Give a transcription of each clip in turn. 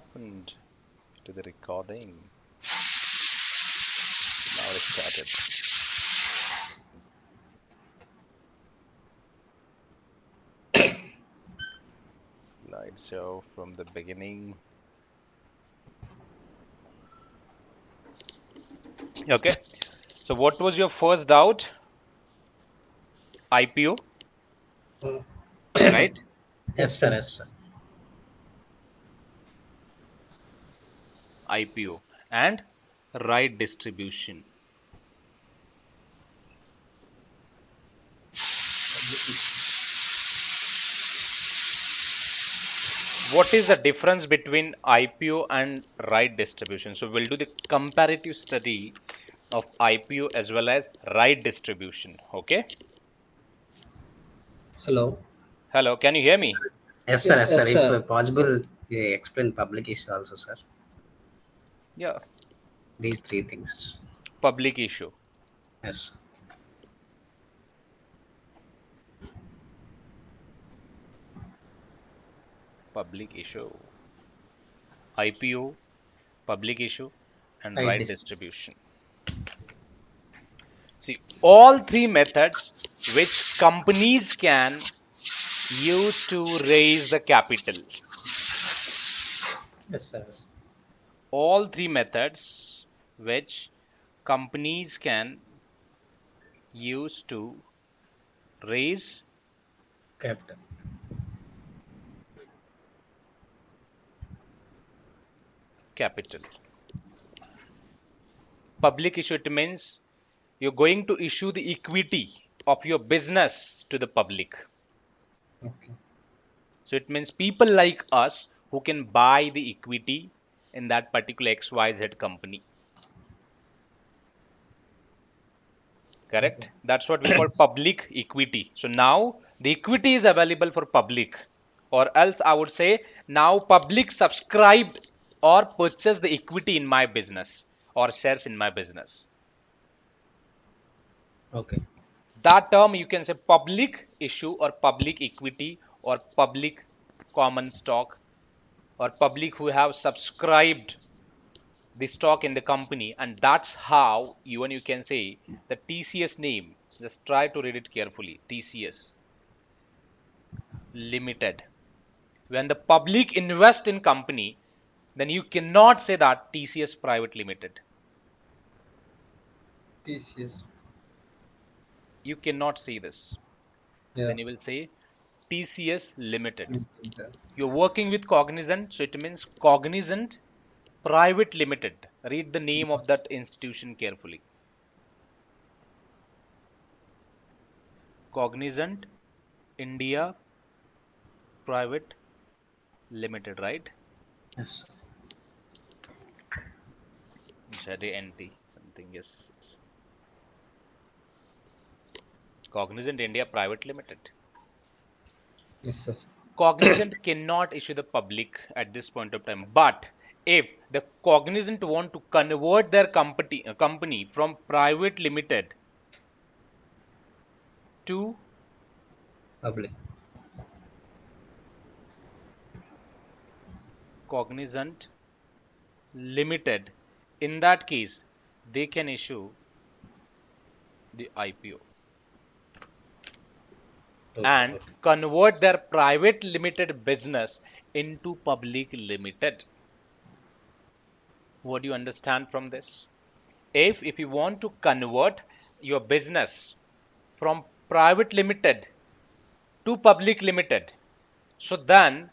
happened to the recording? Now it started. Slideshow from the beginning. Okay. So what was your first doubt? IPO, right? Yes, sir. Yes, sir. IPO and right distribution. What is the difference between IPO and right distribution? So we'll do the comparative study of IPO as well as right distribution. Okay. Hello. Hello, can you hear me? Yes, sir. Yes, sir. Yes, If sir. possible, explain public issue also, sir. Yeah, These three things. public issue. Yes. Public issue. IPO, public issue, and Right. right distribution. See, all three methods which companies can use to raise the capital. Yes, sir. Yes. All three methods which companies can use to raise Capital. capital. Public issue, it means you're going to issue the equity of your business to the public. Okay. So it means people like us who can buy the equity in that particular XYZ company. Okay. Correct? That's what we call public equity. So now the equity is available for public, or else I would say now public subscribed or purchased the equity in my business or shares in my business. Okay. That term you can say public issue or public equity or public common stock or public who have subscribed the stock in the company, and that's how even you can say the TCS name. Just try to read it carefully. TCS Limited. When the public invest in company, then you cannot say that TCS Private Limited. TCS. You cannot say this. Yeah. Then you will say TCS Limited. Limited. You're working with Cognizant, so it means Cognizant Private Limited. Read the name of that institution carefully. Cognizant India Private Limited, right? Yes. ZANT, something, yes. Cognizant India Private Limited. Yes, sir. Cognizant cannot issue the public at this point of time. But if the Cognizant want to convert their company from private limited to Public. Cognizant Limited, in that case, they can issue the IPO Okay. and Okay. convert their private limited business into public limited. What do you understand from this? If you want to convert your business from private limited to public limited, so then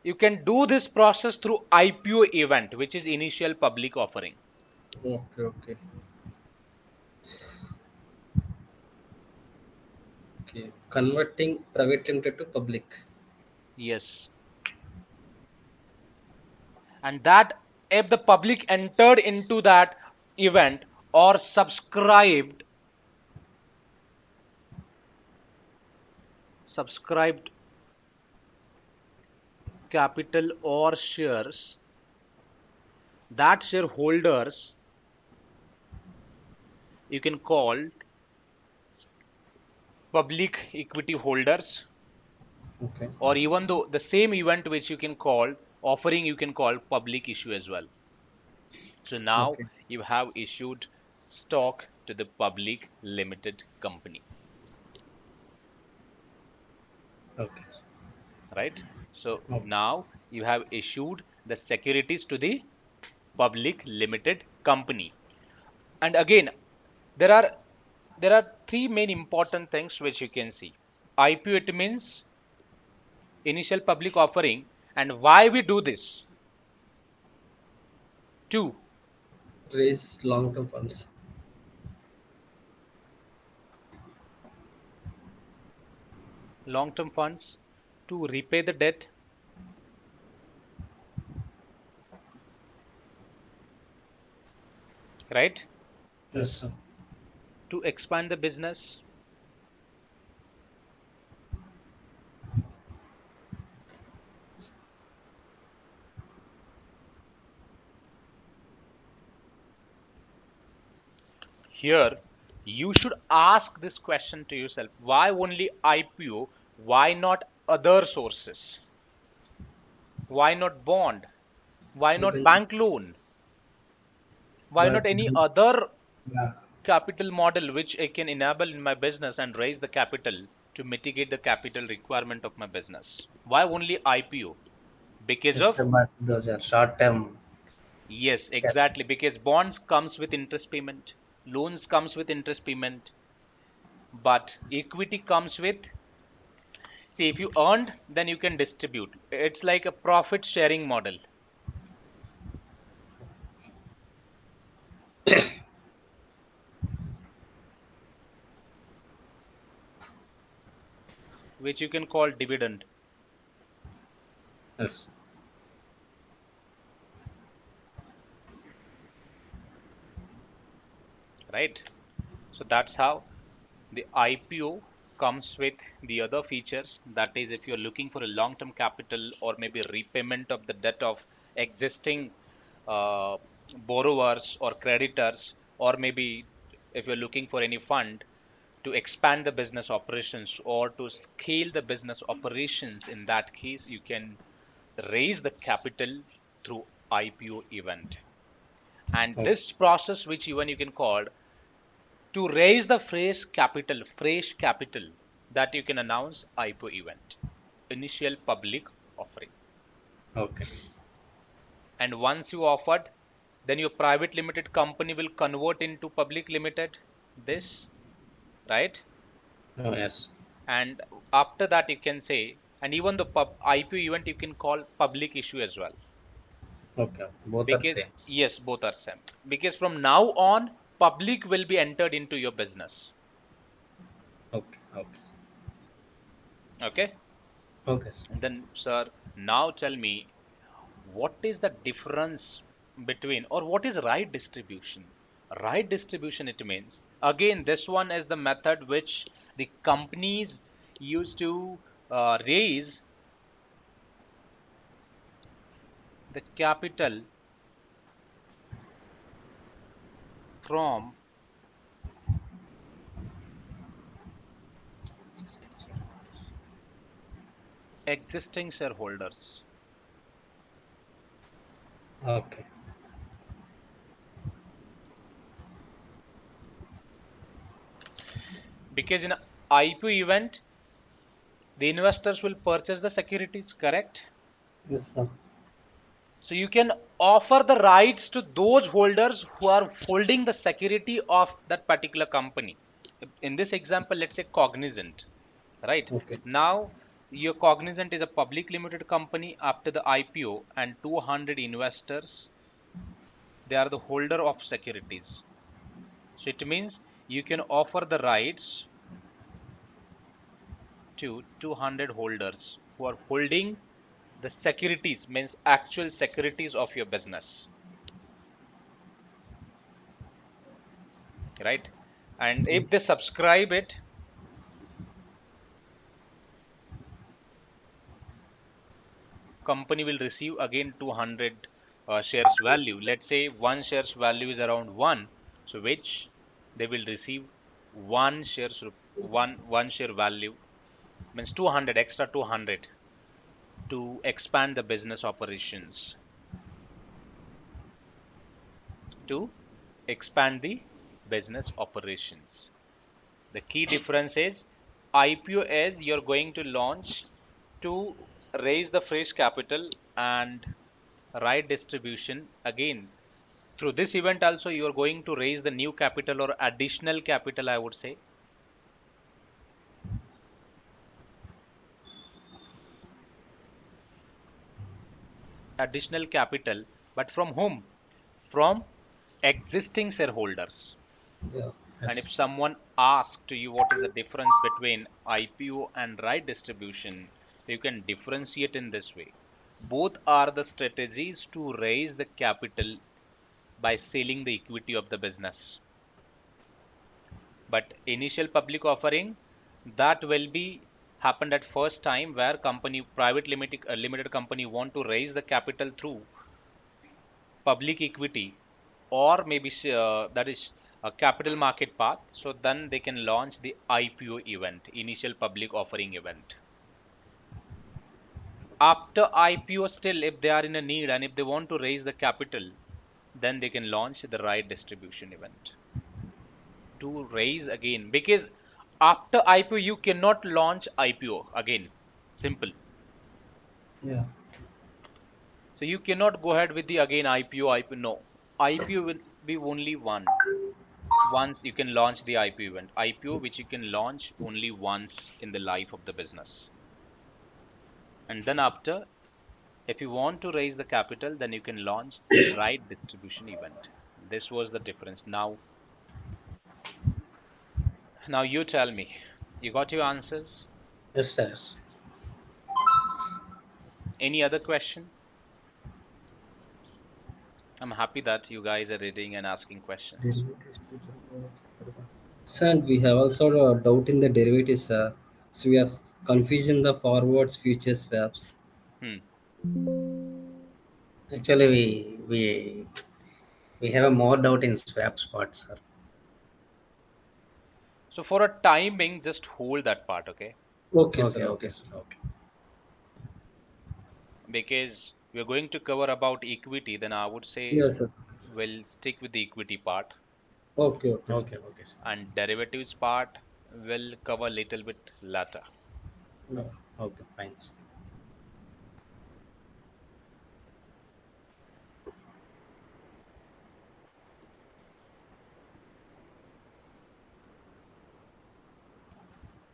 you can do this process through IPO event, which is initial public offering. Okay, okay. Okay. Converting private limited to public. Yes. And that if the public entered into that event or subscribed capital or shares, that shareholders you can call public equity holders, Okay. or even though the same event which you can call offering you can call public issue as well. So now Okay. you have issued stock to the public limited company, Okay. right? So Okay. now you have issued the securities to the public limited company. And again, there are three main important things which you can see. IPO, it means initial public offering, and why we do this? Two, Raise long-term funds. long-term funds, to repay the debt, right? Yes, sir. To expand the business. Here, you should ask this question to yourself. Why only IPO? Why not other sources? Why not bond? Why not bank Debentures. loan? Why not But any other yeah, capital model which I can enable in my business and raise the capital to mitigate the capital requirement of my business? Why only IPO? Because yes, of, sir, but those are short term. yes, exactly, because bonds comes with interest payment, loans comes with interest payment, but equity comes with, see, if you earned, then you can distribute. It's like a profit sharing model, which you can call dividend, Yes. right? So that's how the IPO comes with the other features. That is, if you're looking for a long-term capital or maybe repayment of the debt of existing uh, borrowers or creditors, or maybe if you're looking for any fund to expand the business operations or to scale the business operations, in that case, you can raise the capital through IPO event. And Okay. this process, which even you can call to raise the fresh capital, that you can announce IPO event, initial public offering. Okay. And once you offered, then your private limited company will convert into public limited, this, right? Oh, yes. And after that you can say, and even the IPO event you can call public issue as well, Okay. Both are because same. yes, both are same, because from now on public will be entered into your business. Okay. Okay. Okay. Okay, sir. And then, sir, now tell me, what is the difference between, or what is right distribution? Right distribution, it means, again, this one is the method which the companies use to raise the capital from existing shareholders. Okay. Because in a IPO event, the investors will purchase the securities, correct? Yes, sir. So you can offer the rights to those holders who are holding the security of that particular company. In this example, let's say Cognizant, right? Okay. Now, your Cognizant is a public limited company after the IPO, and 200 investors, they are the holder of securities. So it means you can offer the rights to 200 holders who are holding the securities, means actual securities of your business, right? And if they subscribe it, company will receive again 200 shares value. Let's say one shares value is around 1, so which they will receive one shares, one share value, means 200, extra 200, to expand the business operations. To expand the business operations. The key difference is IPO is you're going to launch to raise the fresh capital and right distribution. Again, through this event also you are going to raise the new capital or additional capital, I would say. Additional capital, but from whom? From existing shareholders. Yeah. And if Yes. someone asks to you what is the difference between IPO and right distribution, you can differentiate in this way. Both are the strategies to raise the capital by selling the equity of the business. But initial public offering, that will be happened at first time where company private limited company want to raise the capital through public equity or maybe that is a capital market path, so then they can launch the IPO event, initial public offering event. After IPO, still if they are in a need and if they want to raise the capital, then they can launch the right distribution event to raise again, because after IPO you cannot launch IPO again. Simple. Yeah. So you cannot go ahead with the again IPO. No, IPO will be only once you can launch the IPO event. IPO which you can launch only once in the life of the business. And then after, if you want to raise the capital, then you can launch right distribution event. This was the difference. Now you tell me. You got your answers? Yes. Yes. Any other question? I'm happy that you guys are reading and asking questions. So, and we have also a doubt in the derivatives. So we are confusing the forwards, futures, swaps. Hmm. Actually, we have a more doubt in swaps part, sir. So for a timing, just hold that part, okay? Okay, sir. Okay. Okay, Okay, sir. sir. Okay. Because we're going to cover about equity, then I would say Yes, sir. we'll stick with the equity part, Okay, okay, sir. Okay. Okay, sir. and derivatives part will cover a little bit later. No. Okay. Fine, sir.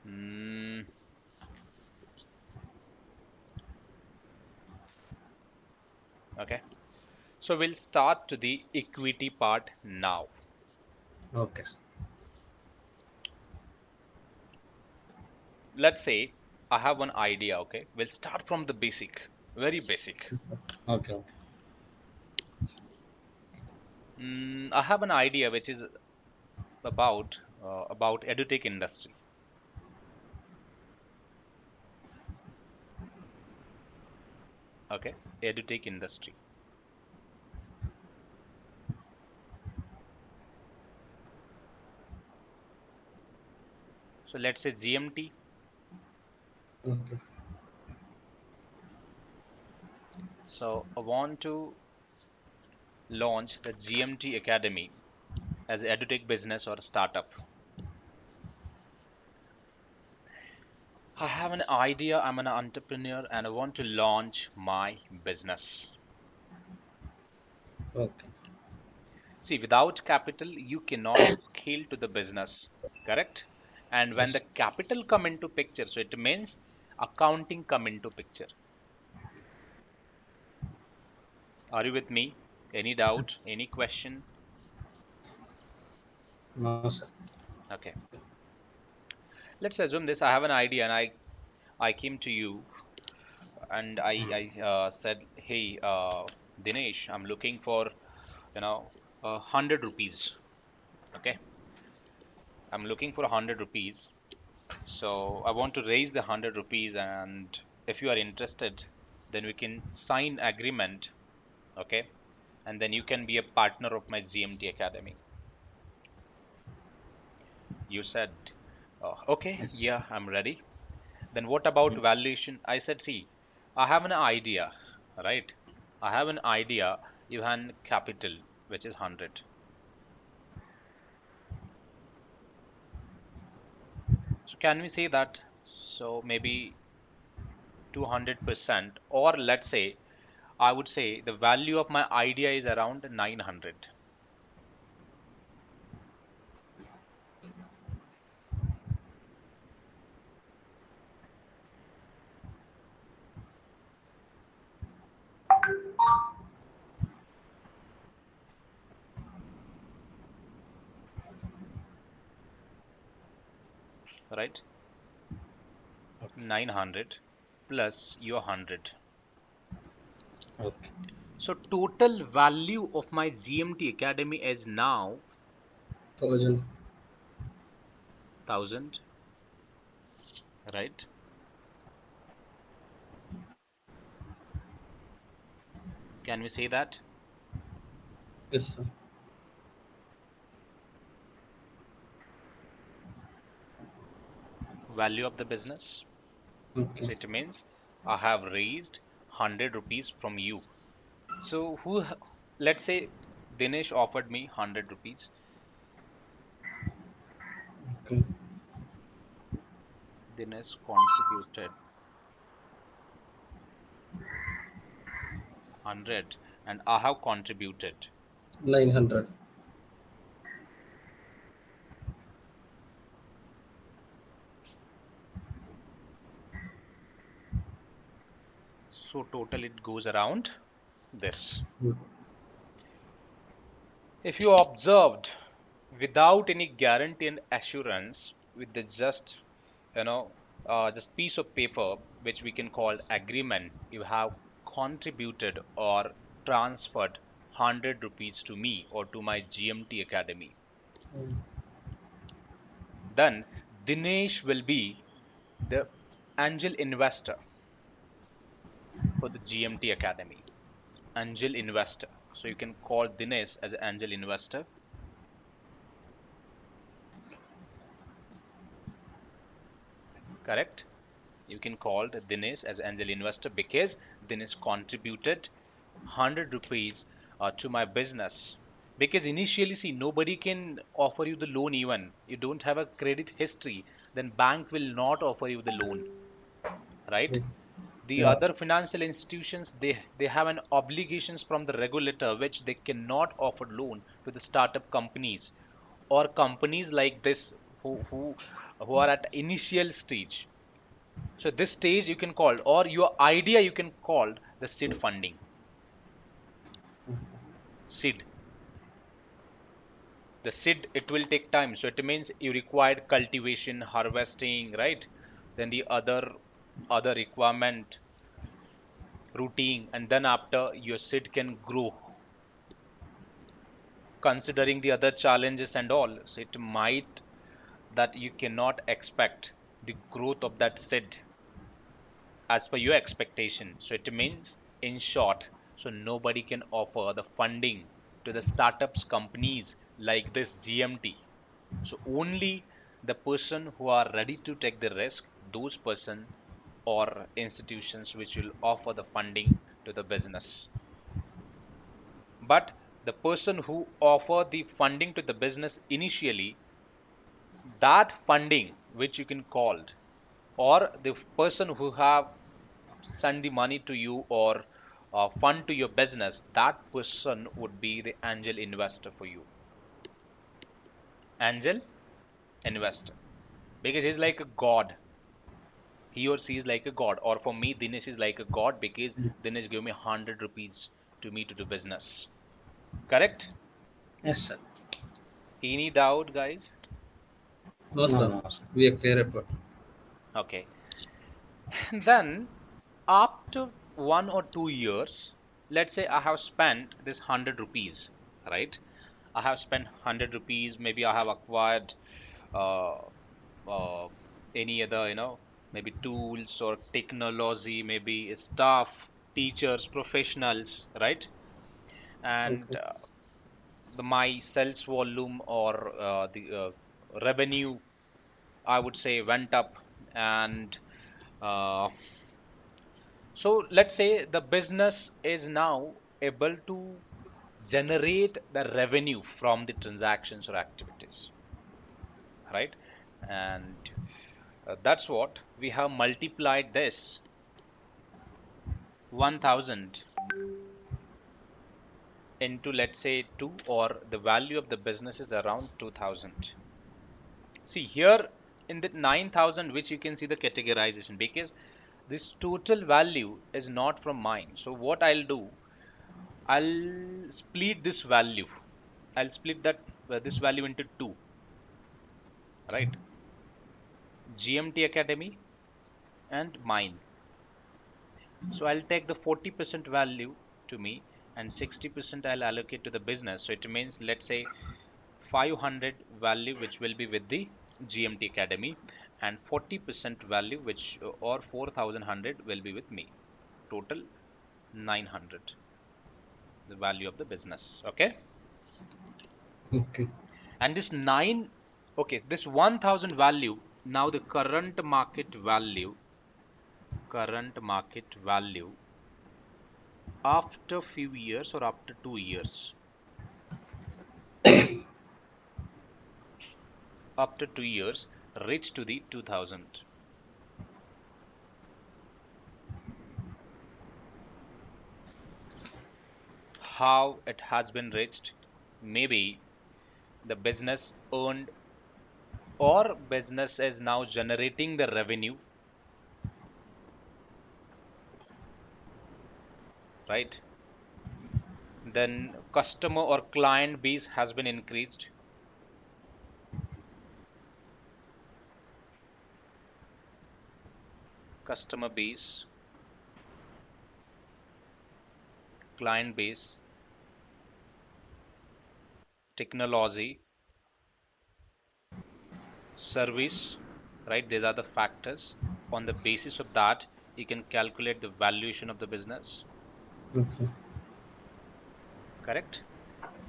Mm, okay. So we'll start to the equity part now. Okay, sir. Let's say I have one idea, okay? We'll start from the basic, very basic. Okay. Okay. I have an idea which is about edutech industry. Okay, edutech industry. So let's say GMT. Okay. So I want to launch the GMT Academy as an edutech business or a startup. I have an idea, I'm an entrepreneur and I want to launch my business. Okay. See, without capital, you cannot scale to the business, correct? And when the Yes. capital come into picture, so it means accounting come into picture. Are you with me? Any doubt? Any question? No, sir. Okay. Let's assume this. I have an idea and I came to you and I said, hey, Dinesh, I'm looking for, 100 rupees. Okay. I'm looking for 100 rupees. So I want to raise the 100 rupees, and if you are interested, then we can sign agreement, okay? And then you can be a partner of my GMT Academy. You said, okay, Yes. yeah, I'm ready. Then what about valuation? I said, see, I have an idea, right? I have an idea. You have capital, which is 100. So can we say that? So maybe 200%, or let's say, I would say the value of my idea is around 900, right? Okay. 900 plus your 100. Okay. So total value of my GMT Academy is now 1000. 1000, right? Can we say that? Yes, sir. Value of the business. Okay. So it means I have raised 100 rupees from you. So let's say Dinesh offered me 100 rupees. Okay. Dinesh contributed 100 and I have contributed. 900. So total it goes around this. Mm. If you observed, without any guarantee and assurance, with the you know just piece of paper which we can call agreement, you have contributed or transferred 100 rupees to me or to my GMT Academy. Mm. Then Dinesh will be the angel investor for the GMT Academy. Angel investor. So you can call Dinesh as an angel investor, correct? You can call Dinesh as angel investor because Dinesh contributed 100 rupees to my business. Because initially, see, nobody can offer you the loan even. You don't have a credit history, then bank will not offer you the loan, right? Yes. The Yeah. other financial institutions, they have an obligations from the regulator which they cannot offer loan to the startup companies or companies like this who are at initial stage. So this stage you can call, or your idea you can call the seed funding. Seed. The seed, it will take time. So it means you required cultivation, harvesting, right? Then the other requirement, routine, and then after your seed can grow, considering the other challenges and all. So it might that you cannot expect the growth of that seed as per your expectation. So it means, in short, so nobody can offer the funding to the startups companies like this GMT. So only the person who are ready to take the risk, those person or institutions which will offer the funding to the business. But the person who offer the funding to the business initially, that funding which you can call, or the person who have send the money to you or fund to your business, that person would be the angel investor for you. Angel investor. Because he's like a god. He or she is like a god. Or for me, Dinesh is like a god because Dinesh gave me 100 rupees to me to do business. Correct? Yes, sir. Any doubt, guys? No, No, sir. no, sir. We are clear about. Okay. Then, after 1 or 2 years, let's say I have spent this 100 rupees, right? I have spent 100 rupees, maybe I have acquired uh, uh, any other, maybe tools or technology, maybe staff, teachers, professionals, right? And Okay. my sales volume or the revenue, I would say, went up. And uh, So let's say the business is now able to generate the revenue from the transactions or activities, right? And that's what we have multiplied this 1000 into, let's say, 2, or the value of the business is around 2000. See here in the 9000, which you can see the categorization, because this total value is not from mine. So what I'll do, I'll split this value. I'll split that this value into 2, right? GMT Academy and mine. So I'll take the 40% value to me and 60% I'll allocate to the business. So it means, let's say, 500 value which will be with the GMT Academy, and 40% value which or 4100 will be with me. Total 900, the value of the business. Okay. Okay. And this 9, okay, this 1000 value, now the current market value after few years or after 2 years, after 2 years reach to the 2000. How it has been reached? Maybe the business earned, or business is now generating the revenue, right? Then customer or client base has been increased. Customer base, client base, technology, service, right? These are the factors. On the basis of that, you can calculate the valuation of the business, Okay. correct?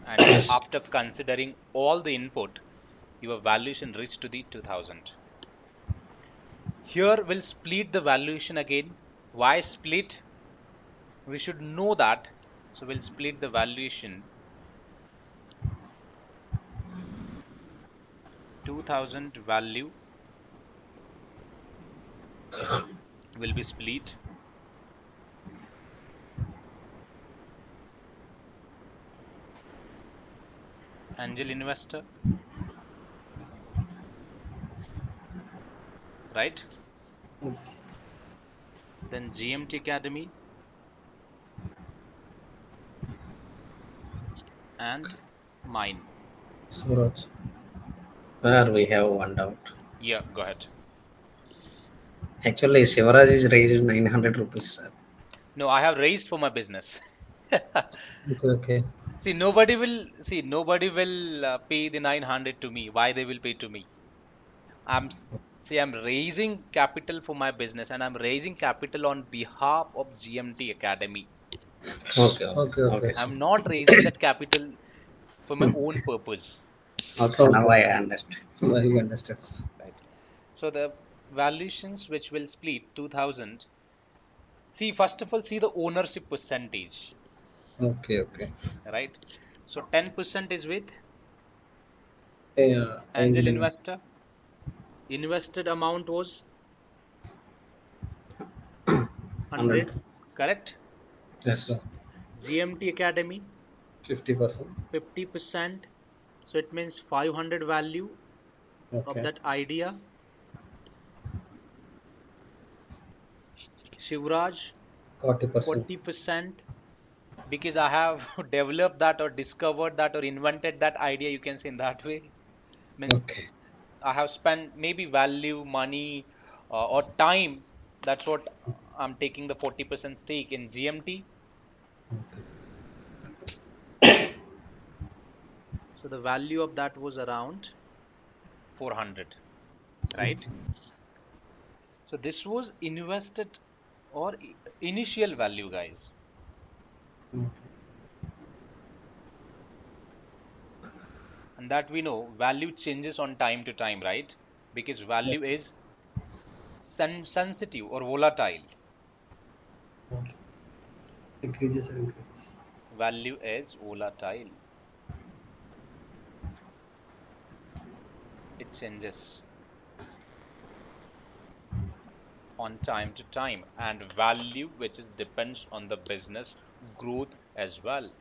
And Yes. after considering all the input, your valuation reached to the 2000. Here we'll split the valuation again. Why split? We should know that. So we'll split the valuation. 2000 value will be split. Angel investor, right? Yes. Then GMT Academy and mine. Swaraj. Where we have one doubt. Yeah, go ahead. Actually, Shivaraj is raised 900 rupees, sir. No, I have raised for my business. Okay. Okay. Nobody will pay the 900 to me. Why they will pay to me? I'm I'm raising capital for my business, and I'm raising capital on behalf of GMT Academy. Okay, okay, Okay. okay, Okay. sir. I'm not raising that capital for my own purpose, Okay, now Okay. I understand. Very understood. right? So the valuations which will split 2000. See, first of all, see the ownership percentage, Okay. Okay. right? So 10% is with Angel angel invest. investor. Invested amount was 100. 100, correct? Yes, Yes. sir. GMT Academy 50%. 50%. So it means 500 value of Okay. that idea. Shivraj 40%. 40%, because I have developed that or discovered that or invented that idea, you can say in that way. Means Okay. I have spent maybe value, money, or time. That's what I'm taking the 40% stake in GMT. Okay. So the value of that was around 400, right? So this was invested or initial value, guys. Okay. And that we know value changes on time to time, right? Because Yes. value is sensitive or volatile. decreases or increases? Value is volatile. It changes on time to time, and value which is depends on the business growth as well.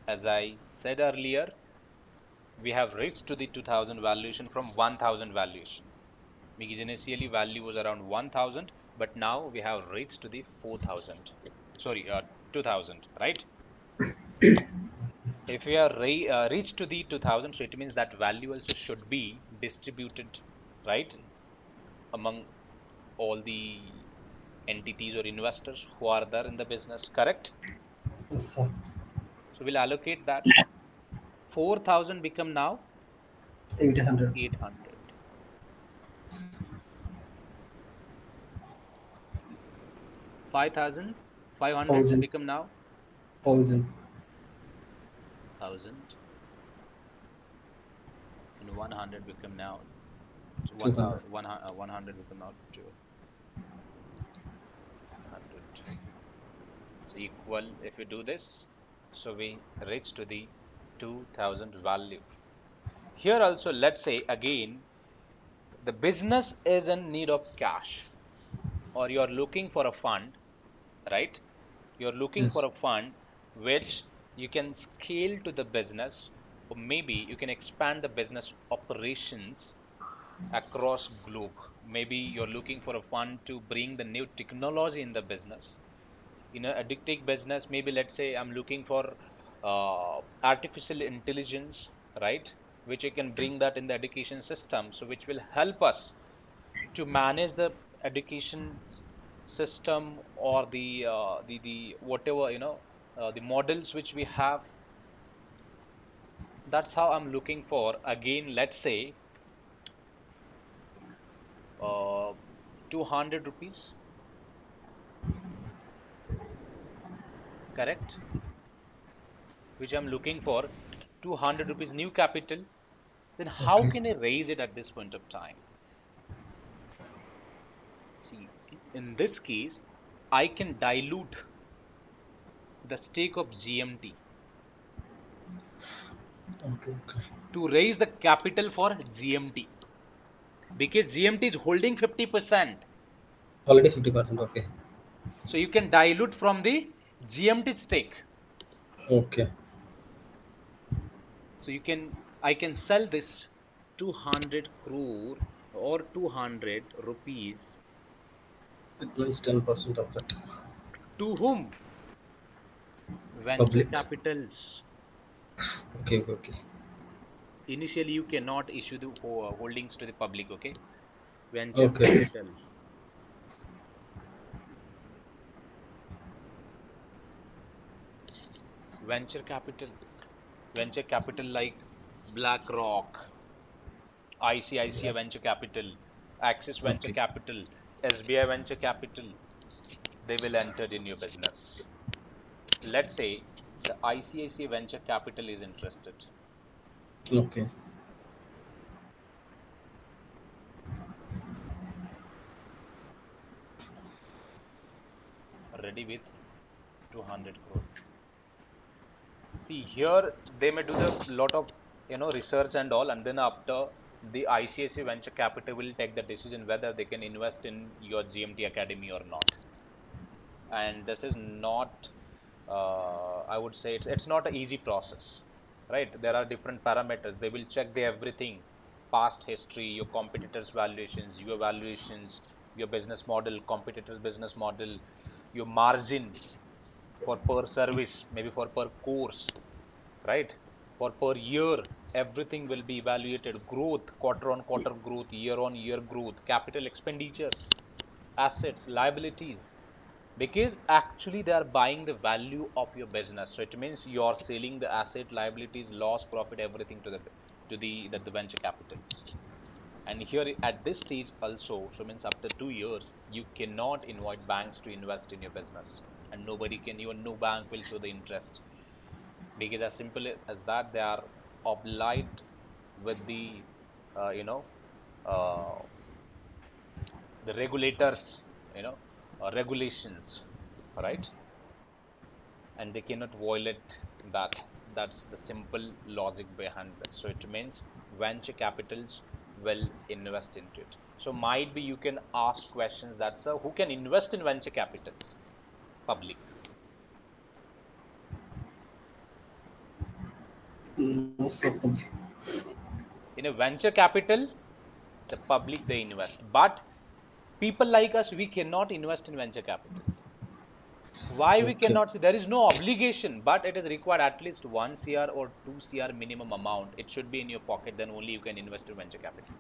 As I said earlier, we have reached to the 2000 valuation from 1000 valuation, because initially value was around 1000, but now we have reached to the 4000, sorry, 2000, right? If we are reached to the 2000, so it means that value also should be distributed, right, among all the entities or investors who are there in the business, correct? Yes, sir. So we'll allocate that. 4000 become now 800. 800. 5500 1000. become now 1000. 1000, and 100 become now 200. 1000, 100 become now 200. So equal, if you do this, so we reach to the 2000 value. Here also, let's say again, the business is in need of cash, or you're looking for a fund, right? You're looking for Yes. a fund which you can scale to the business, or maybe you can expand the business operations across globe. Maybe you're looking for a fund to bring the new technology in the business, in a edtech business. Maybe let's say I'm looking for artificial intelligence, right, which I can bring that in the education system, so which will help us to manage the education system, or the whatever, the models which we have. That's how I'm looking for. Again, let's say uh, 200 rupees, correct, which I'm looking for 200 rupees new capital. Then how Okay. can I raise it at this point of time? See, in this case, I can dilute the stake of GMT Okay. Okay. to raise the capital for GMT, because GMT is holding 50%. Already 50%. Okay. So you can dilute from the GMT stake. Okay. So I can sell this 200 crore or 200 rupees It means 10% of that. to whom? Venture Public. capitals. Okay. Okay. Initially, you cannot issue the holdings to the public, okay? Venture Okay. capital. Venture capital. Venture capital like BlackRock, ICICI Yeah. Venture Capital, Axis Venture Okay. Capital, SBI Venture Capital. They will enter in your business. Let's say the ICICI Venture Capital is interested. Okay. Ready with 200 crores. See, here they may do the lot of research and all, and then after, the ICICI Venture Capital will take the decision whether they can invest in your GMT Academy or not. And this is not, I would say, it's not an easy process, right? There are different parameters. They will check the everything: past history, your competitors valuations, your valuations, your business model, competitors business model, your margin for per service, maybe for per course, right, for per year. Everything will be evaluated: growth, quarter on quarter growth, year on year growth, capital expenditures, assets, liabilities, because actually they are buying the value of your business. So it means you are selling the asset, liabilities, loss, profit, everything to the venture capitals. And here at this stage also, so means after 2 years, you cannot invite banks to invest in your business, and nobody can, even no bank will show the interest, because as simple as that, they are obliged with the uh, you know uh, the regulators, you know regulations, right? and they cannot violate that. That's the simple logic behind this. So it means venture capitals will invest into it. So might be you can ask questions that, sir, who can invest in venture capitals? Public. No, sir. In a venture capital, the public they invest, but people like us, we cannot invest in venture capital. Why we Okay. cannot see? There is no obligation, but it is required at least 1 CR or 2 CR minimum amount. It should be in your pocket, then only you can invest in venture capital.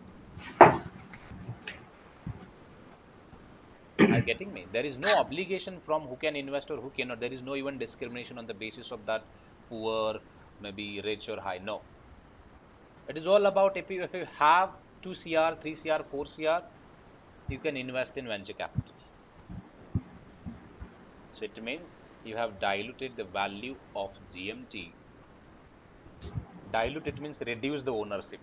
Are you getting me? There is no obligation from who can invest or who cannot. There is no even discrimination on the basis of that poor, maybe rich or high. No. It is all about if you have 2 CR, 3 CR, 4 CR, you can invest in venture capital. So it means you have diluted the value of GMT. Dilute, it means reduce the ownership.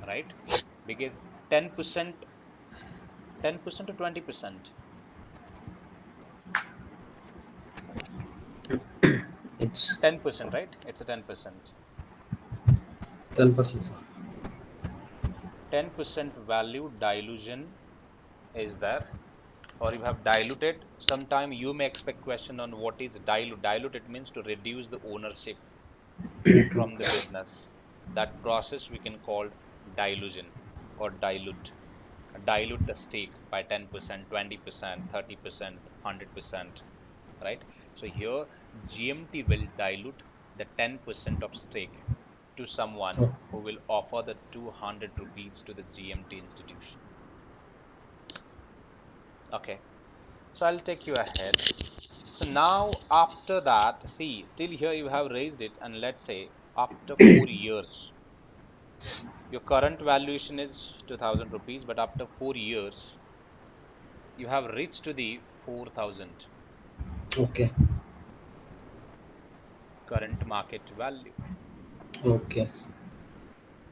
Right? Because 10%, 10% to 20%, It's 10%, right? It's a 10%. 10%, sir. 10% value dilution is there, or you have diluted. Sometime you may expect question on what is dilute. Dilute, it means to reduce the ownership from the business. That process we can call dilution or dilute. Dilute the stake by 10%, 20%, 30%, 100%, right? So here GMT will dilute the 10% of stake to someone Oh, who will offer the 200 rupees to the GMT institution. Okay, so I'll take you ahead. So now after that, see, till here you have raised it, and let's say after 4 years, your current valuation is 2000 rupees, but after 4 years, you have reached to the 4000 okay. current market value. Okay.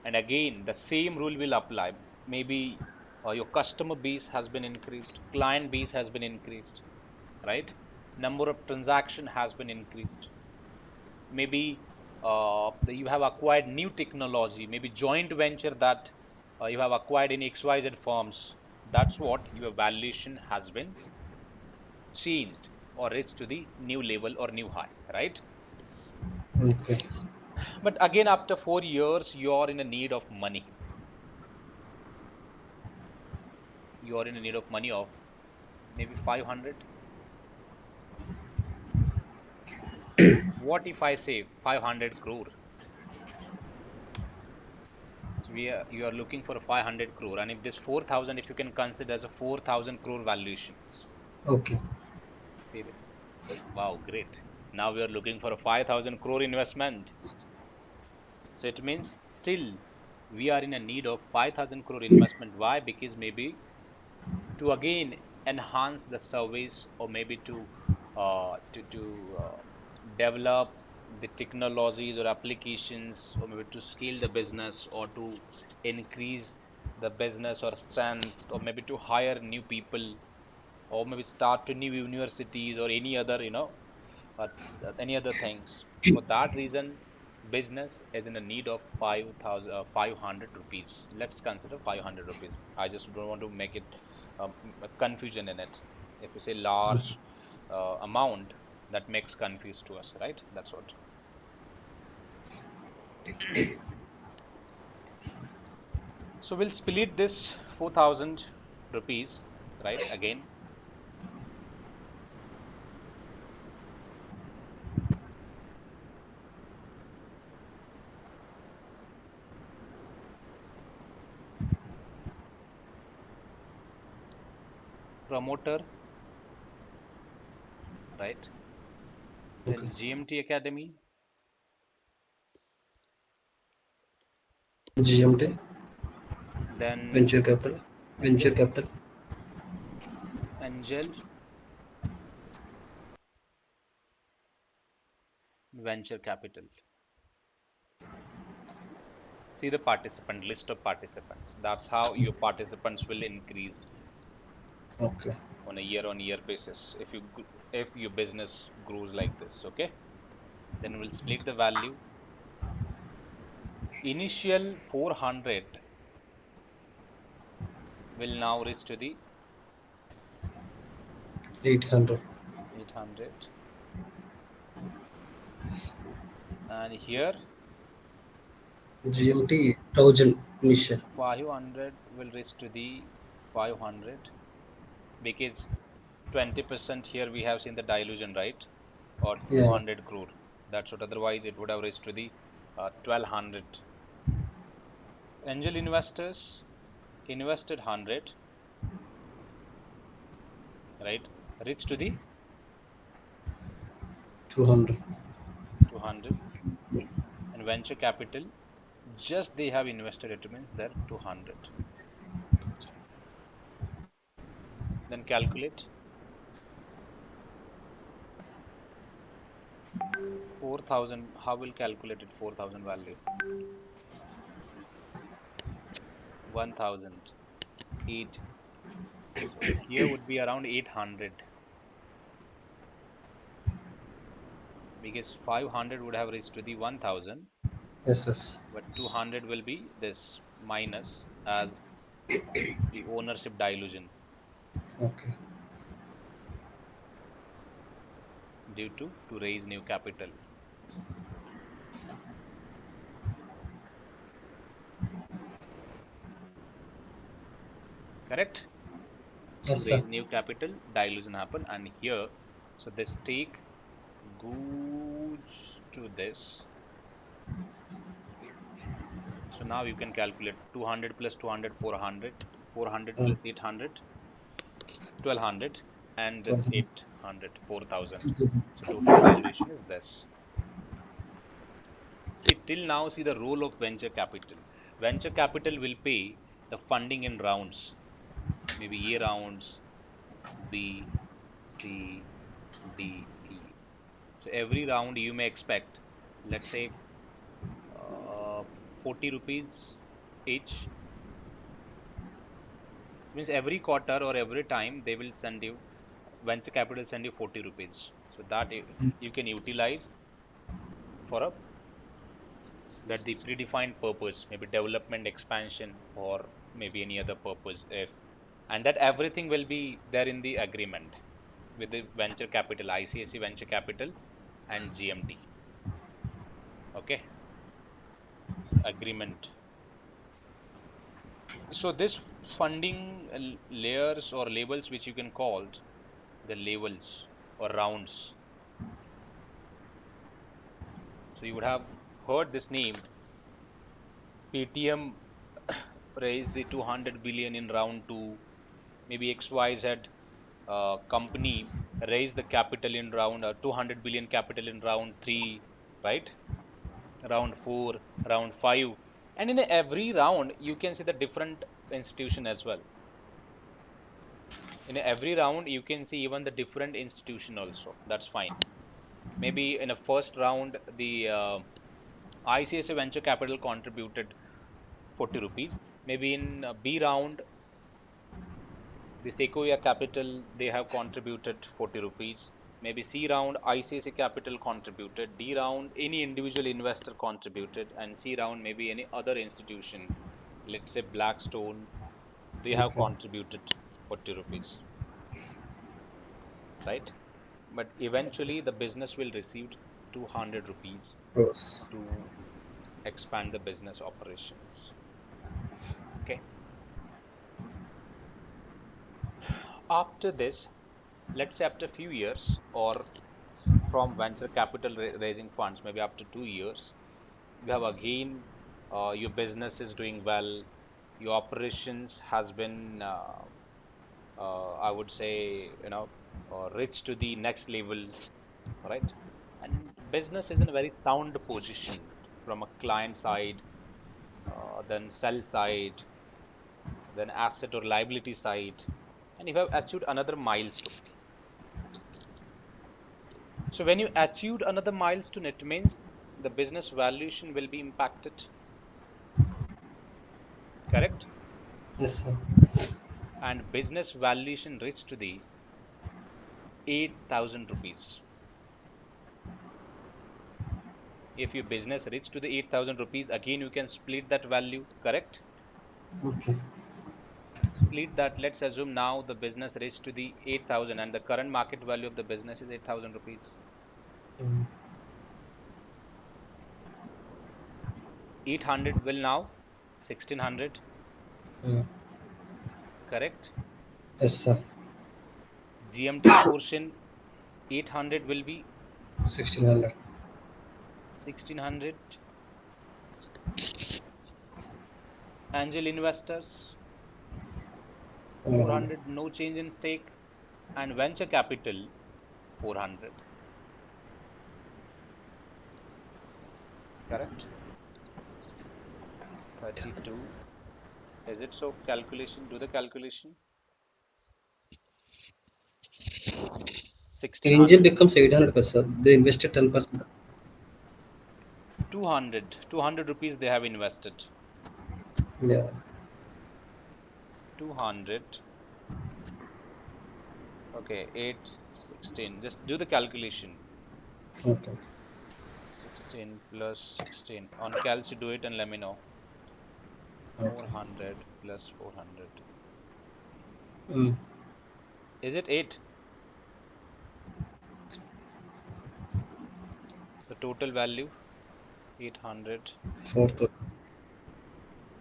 And again, the same rule will apply. Maybe your customer base has been increased, client base has been increased, right? Number of transaction has been increased. Maybe you have acquired new technology, maybe joint venture that you have acquired in XYZ firms. That's what your valuation has been changed or reached to the new level or new high, right? Okay. But again, after 4 years, you are in a need of money. You are in a need of money of maybe 500. What if I say 500 crore? So you are looking for a 500 crore, and if this 4,000, if you can consider as a 4,000 crore valuation, Okay. see this. Wow, great. Now we are looking for a 5,000 crore investment. So it means still we are in a need of 5,000 crore investment. Why? Because maybe to again enhance the service, or maybe to develop the technologies or applications, or maybe to scale the business, or to increase the business or strength, or maybe to hire new people, or maybe start to new universities or any other uh, any other things. For that reason, business is in a need of 500 rupees. Let's consider 500 rupees. I just don't want to make it a confusion in it. If you say large amount, that makes confused to us, right? That's what. So we'll split this 4,000 rupees, right? Again, promoter, right? Okay. Then GMT Academy, GMT, then venture capital, venture Angel, capital, Angel Venture Capital. see the participant list of participants. That's how your participants will increase Okay. on a year-on-year basis if your business grows like this. Okay, then we'll split the value. Initial 400 will now reach to the 800. 800, and here GMT 1000 initial. 500 will reach to the 500, because 20% here we have seen the dilution, right? Or Yeah. 200 crore. That's what, otherwise it would have reached to the 1200. Angel investors invested 100, right? Reached to the 200. 200, and venture capital just they have invested, it means they're 200. Then calculate 4000. How will calculate it? 4000 value 1000 8. So here would be around 800, because 500 would have reached to the 1000, Yes, yes. but 200 will be this minus as the ownership dilution Okay. due to raise new capital. Correct? To Yes, sir. raise new capital, dilution happen, and here, so this stake goes to this. So now you can calculate 200 plus 200, 400, 400 plus Mm. 800, 1200, and this 1200. 800, 4000. So total valuation is this. See, till now, see the role of venture capital. Venture capital will pay the funding in rounds, maybe A rounds, B, C, D, E. So every round you may expect, let's say, 40 rupees each. Means every quarter or every time they will send you, venture capital send you 40 rupees. So that you can utilize for a that the predefined purpose, maybe development expansion or maybe any other purpose, if, and that everything will be there in the agreement with the venture capital, ICSC venture capital and GMT. Okay, so agreement. So this funding layers or labels, which you can call the levels or rounds. So you would have heard this name. Paytm raised the 200 billion in round 2. Maybe XYZ company raised the capital in round 200 billion capital in round 3, right? Round 4, round 5, and in every round you can see the different institution as well. In every round you can see even the different institution also. That's fine. Maybe in a first round the ICSA venture capital contributed 40 rupees. Maybe in B round the Sequoia Capital, they have contributed 40 rupees. Maybe C round, ICICI Capital contributed. D round, any individual investor contributed. And C round, maybe any other institution, let's say Blackstone, they have Okay. contributed 40 rupees, right? But eventually, the business will receive 200 rupees Rose. to expand the business operations. Okay. After this, let's say after a few years or from venture capital raising funds, maybe after 2 years, you have again your business is doing well, your operations has been, I would say, reached to the next level, right? And business is in a very sound position from a client side, then sell side, then asset or liability side, and you have achieved another milestone. So when you achieved another milestone, it means the business valuation will be impacted. Yes, sir. and business valuation reached to the 8,000 rupees. If your business reached to the 8,000 rupees, again you can split that value, correct? Okay. Split that. Let's assume now the business reached to the 8,000 and the current market value of the business is 8,000 rupees. Mm. 800 will now 1,600, Mm. correct? Yes, sir. GMT portion 800 will be 1600. 1,600. Angel investors 100. 400, no change in stake, and venture capital 400, correct? 32. Is it so? Calculation, do the calculation. Angel 1,600, becomes 800, sir. They invested 10%. 200 rupees they have invested. Yeah. 200. Okay, 8, 16. Just do the calculation. Okay. 16 plus 16. On calc, do it and let me know. Okay. 400 plus 400. Mm. Is it 8? The total value 800. 4,000.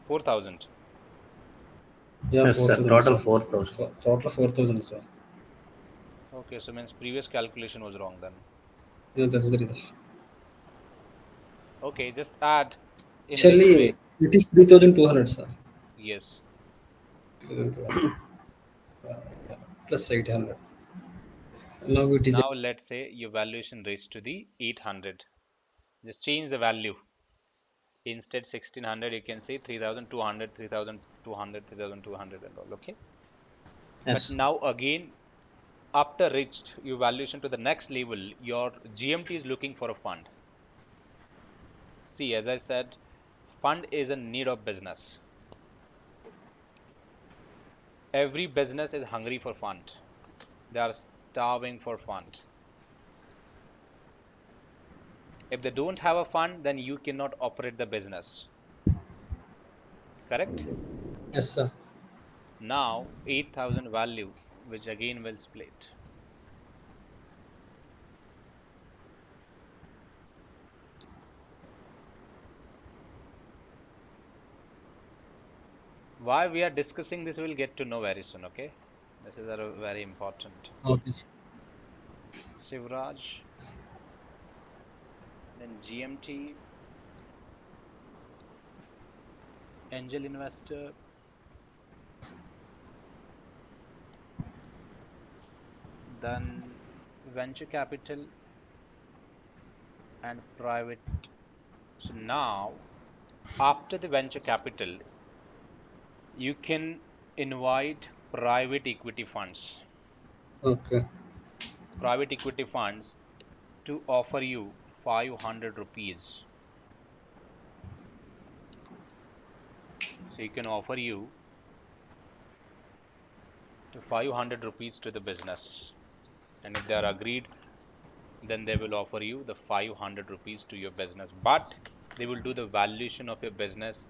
4,000. Yeah, Yes, sir. 4,000, Total sir. 4,000. Total 4,000, sir. Okay, so means previous calculation was wrong then. Yeah, that's the reason. Okay, just add in this Actually, way. it is 3,200, sir. Yes. 3,200 plus 800. Now it is Now let's say your valuation raised to the 800. Just change the value. Instead 1,600, you can say 3,200, 3,200, 3,200 and all. Okay. But Yes. now again, after reached your valuation to the next level, your GMT is looking for a fund. See, as I said, fund is a need of business. Every business is hungry for fund. They are starving for fund. If they don't have a fund, then you cannot operate the business. Correct? yes, sir. Now 8,000 value, which again will split. Why we are discussing this, we'll get to know very soon. Okay, this is a very important. Okay, sir. Shivraj, then GMT, angel investor, then venture capital and private. So now, after the venture capital, you can invite private equity funds. Okay. Private equity funds to offer you 500 rupees. So you can offer you to 500 rupees to the business. And if they are agreed, then they will offer you the 500 rupees to your business. But they will do the valuation of your business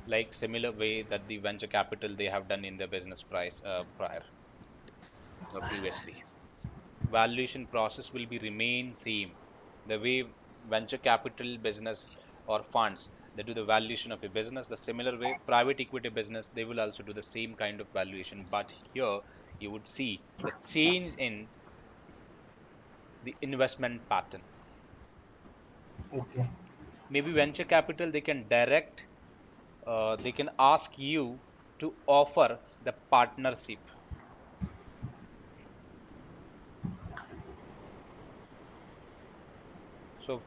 like similar way that the venture capital they have done in their business price prior or previously. Valuation process will be remain same. The way venture capital business or funds they do the valuation of a business, the similar way private equity business they will also do the same kind of valuation. But here you would see the change in the investment pattern. Okay. Maybe venture capital they can direct, they can ask you to offer the partnership. So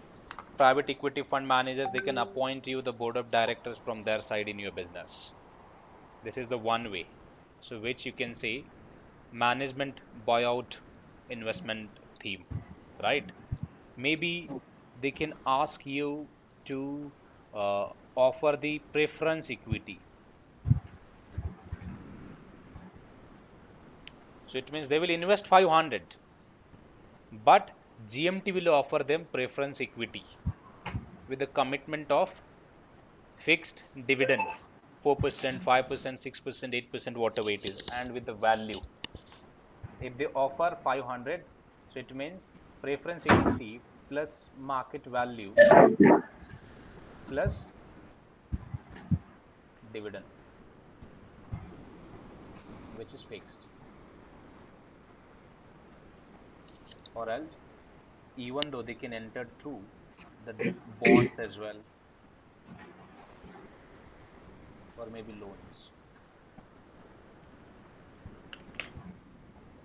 private equity fund managers they can appoint you the board of directors from their side in your business. This is the one way. So which you can say management buyout investment theme, right? Maybe they can ask you to offer the preference equity. So it means they will invest 500, but GMT will offer them preference equity with the commitment of fixed dividend 4%, 5%, 6%, 8%, whatever it is, and with the value. If they offer 500, so it means preference equity plus market value plus dividend, which is fixed. Or else, even though they can enter through the bonds as well, or maybe loans.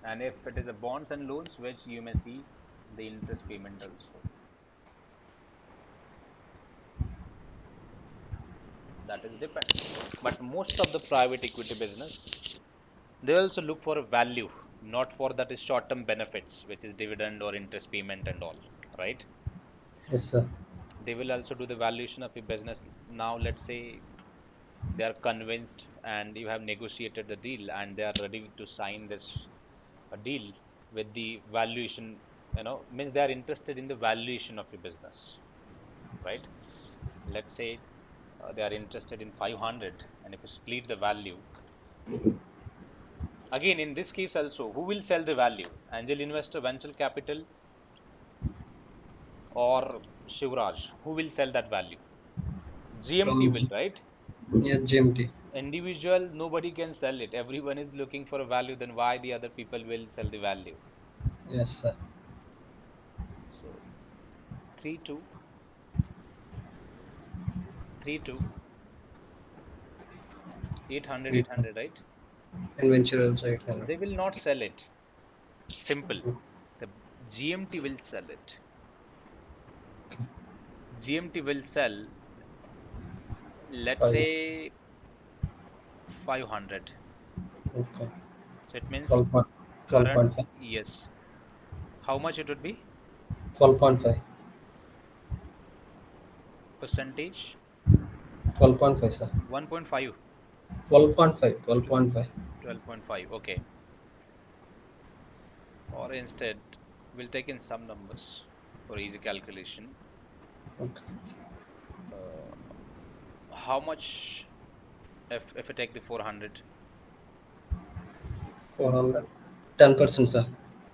And if it is a bonds and loans, which you may see the interest payment also. That is depend. But most of the private equity business, they also look for a value, not for that is short-term benefits, which is dividend or interest payment and all, right? Yes, sir. They will also do the valuation of a business. Now, let's say they are convinced and you have negotiated the deal and they are ready to sign this a deal with the valuation, means they are interested in the valuation of your business, right? Let's say they are interested in 500, and if you split the value, again in this case also, who will sell the value? Angel investor, venture capital, or Shivraj? Who will sell that value? GMT From will, right? yeah, GMT. Individual, nobody can sell it. Everyone is looking for a value. Then why the other people will sell the value? Yes, sir. So 3-2, 3-2, 800, Eight 800, right? and venture also 800. They will not sell it. Simple. The GMT will sell it. GMT will sell, let's Five. say 500. Okay. So it means 12 point, current, 12.5. yes. How much it would be? 12.5. Percentage? 12.5, sir. 1.5. 12.5. 12.5. 12.5. Okay. Or instead, we'll take in some numbers for easy calculation. Okay. Uh, how much if I take the 400? 400. 10%, sir.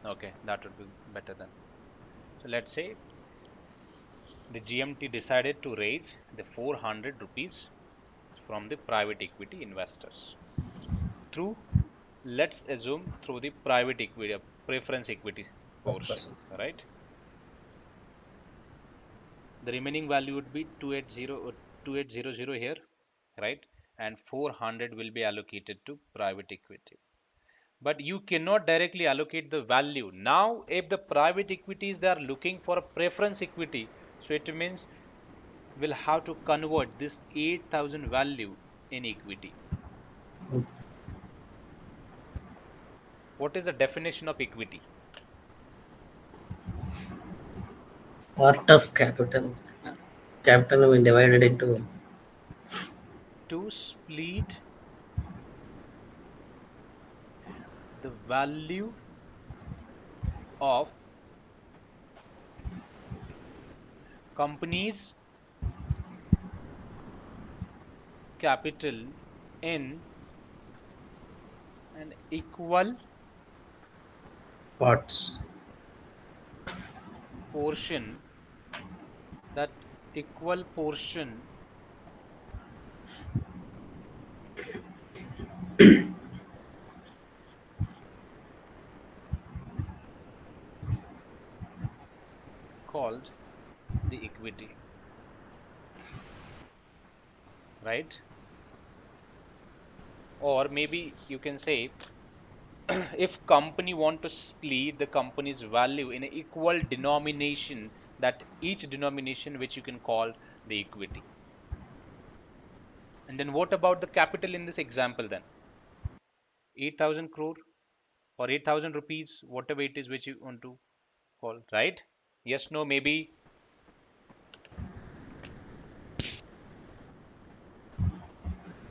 Okay, that would be better then. So let's say the GMT decided to raise the 400 rupees from the private equity investors through, let's assume, through the private equity preference equity portion, 5%. right? The remaining value would be 280 or 2800 here, right? And 400 will be allocated to private equity. But you cannot directly allocate the value. Now if the private equities, they are looking for a preference equity, so it means we'll have to convert this 8000 value in equity. What is the definition of equity? Part of capital. Capital we divided into To split the value of company's capital in an equal parts. portion, that equal portion called the equity, right? Or maybe you can say if company want to split the company's value in an equal denomination, that each denomination which you can call the equity. And then what about the capital in this example then? 8000 crore or 8000 rupees, whatever it is which you want to call, right? Yes, no, maybe.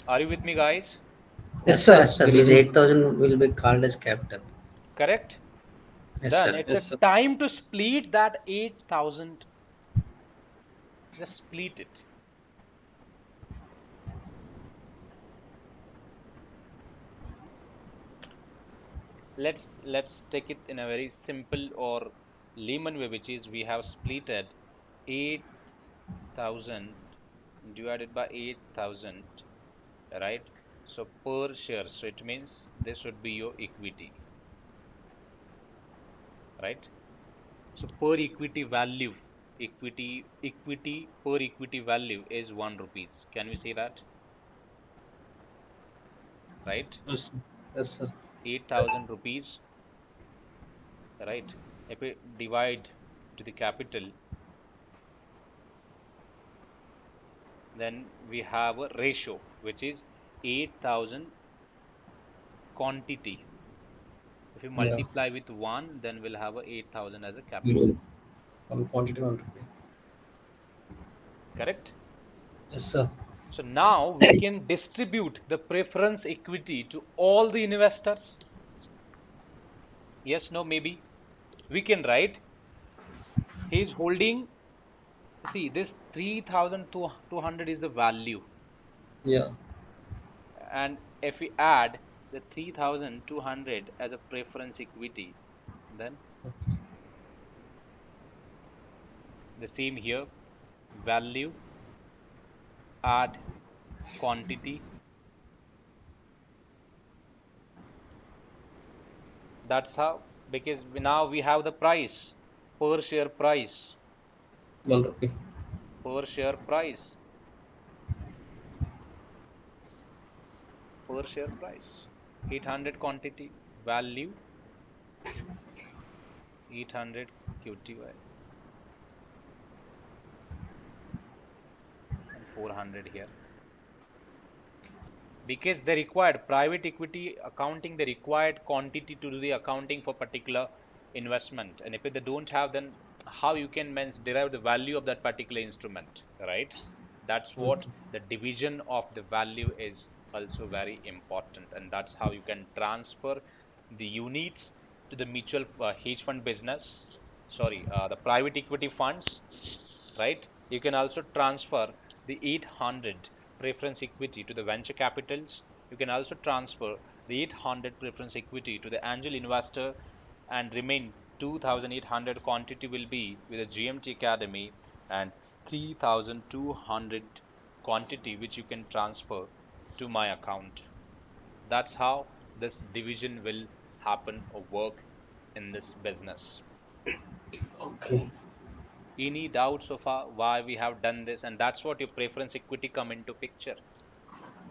Are you with me, guys? Yes, Yes, sir. sir. We're These listening. 8,000 will be called as capital. Correct? Yes, Then sir. it's a Yes, sir. time to split that 8,000. Just split it. Let's take it in a very simple or layman way, which is we have splitted 8,000 divided by 8,000, right? So per share, so it means this should be your equity, right? So per equity value, equity per equity value is 1 rupees. Can we say that, right? Yes, sir. Yes, sir. 8,000 rupees, right? If we divide to the capital, then we have a ratio which is 8,000 quantity. If you Yeah. multiply with 1, then we'll have a 8,000 as a capital. Mm. One quantity, one rupee. Correct? Yes, sir. So now we can distribute the preference equity to all the investors. Yes, no, maybe. We can write he's holding, see, this 3,200 is the value. Yeah. And if we add the 3,200 as a preference equity, then the same here, value, add quantity. That's how, because now we have the price, per share price, One rupee. per share price, per share price. 800 quantity, value, 800 QTY, and 400 here. Because they required private equity accounting, the required quantity to do the accounting for particular investment. And if they don't have, then how you can derive the value of that particular instrument, right? That's what the division of the value is also very important, and that's how you can transfer the units to the mutual hedge fund business. Sorry, the private equity funds, right? You can also transfer the 800 preference equity to the venture capitals. You can also transfer the 800 preference equity to the angel investor, and remain 2,800 quantity will be with the GMT Academy, and 3,200 quantity which you can transfer to my account. That's how this division will happen or work in this business. Okay. Any doubt so far why we have done this? And that's what your preference equity come into picture.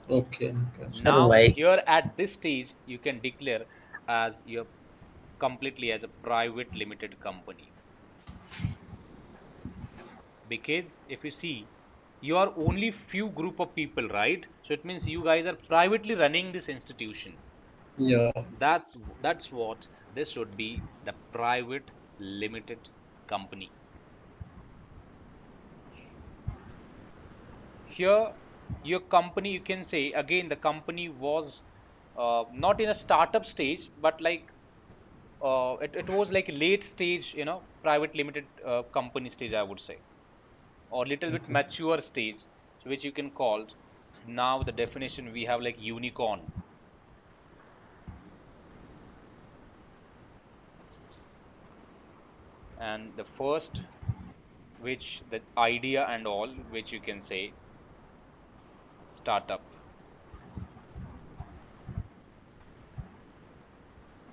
Okay. Okay. Sir, Now why? here at this stage you can declare as your completely as a private limited company, because if you see, you are only few group of people, right? So it means you guys are privately running this institution. Yeah. that that's what this should be, the private limited company. Here your company, you can say again, the company was not in a startup stage, but like it was like late stage, private limited company stage, I would say, or little bit Okay. mature stage, so which you can call. Now the definition we have like unicorn, and the first, which the idea and all, which you can say startup,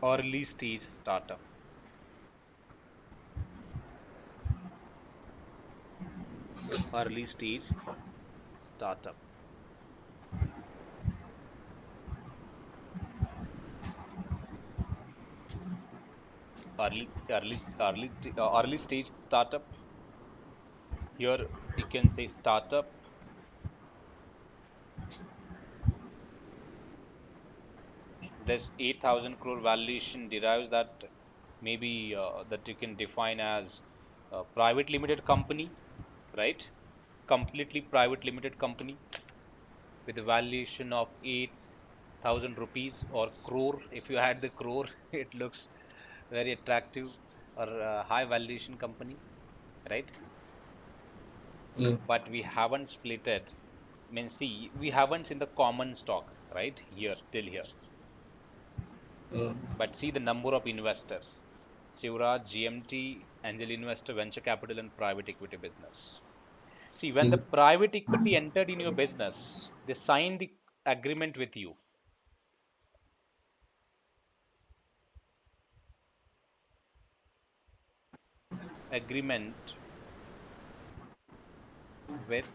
early stage startup, early stage startup, early stage startup. Here you can say startup. This 8,000 crore valuation derives that, maybe that you can define as a private limited company, right? Completely private limited company with a valuation of 8,000 rupees or crore. If you add the crore, it looks very attractive or high valuation company, right? Mm, But we haven't split it. I mean, see, we haven't seen the common stock, right? Here, till here. mm, But see the number of investors. Shivraj, GMT, angel investor, venture capital, and private equity business. See, when the mm. private equity entered in your business, they signed the agreement with you. Agreement with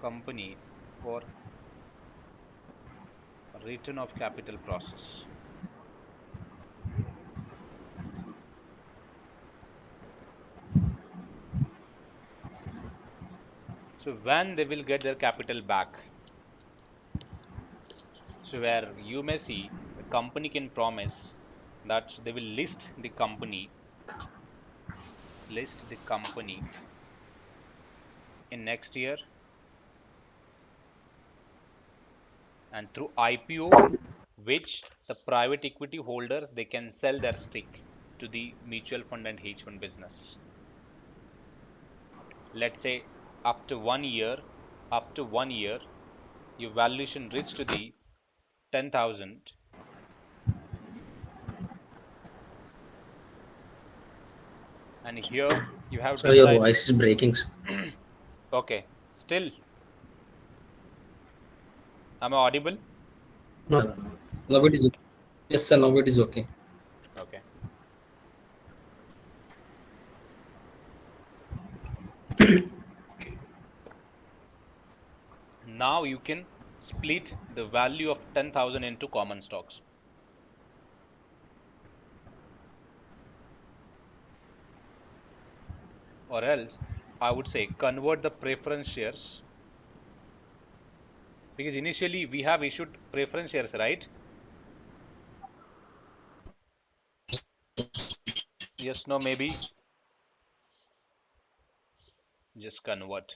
company for return of capital process. So when they will get their capital back, so where you may see the company can promise that they will list the company in next year, and through IPO, which the private equity holders they can sell their stake to the mutual fund and hedge fund business. Let's say after 1 year, your valuation reached to the 10,000, and here you have So your decided. voice is breaking. Okay, still, am I audible? No. Now it is okay. Yes, sir. Now it is okay. Okay. Now you can split the value of 10,000 into common stocks, or else I would say convert the preference shares, because initially we have issued preference shares, right? Yes, no, maybe. Just convert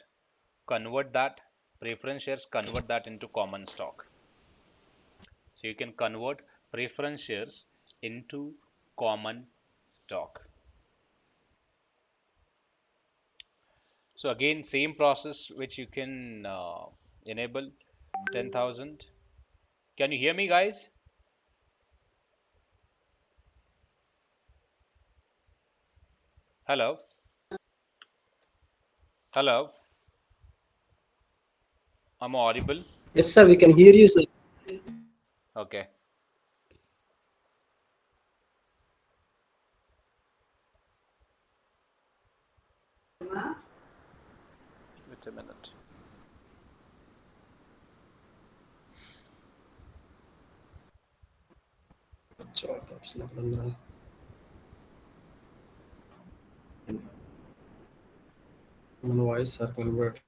that preference shares, convert that into common stock. So you can convert preference shares into common stock. So again, same process which you can enable 10,000. Can you hear me, guys? Hello? Hello? Am I audible? Yes, sir. We can hear you, sir. Okay. Wait a minute. మన voice sir convert.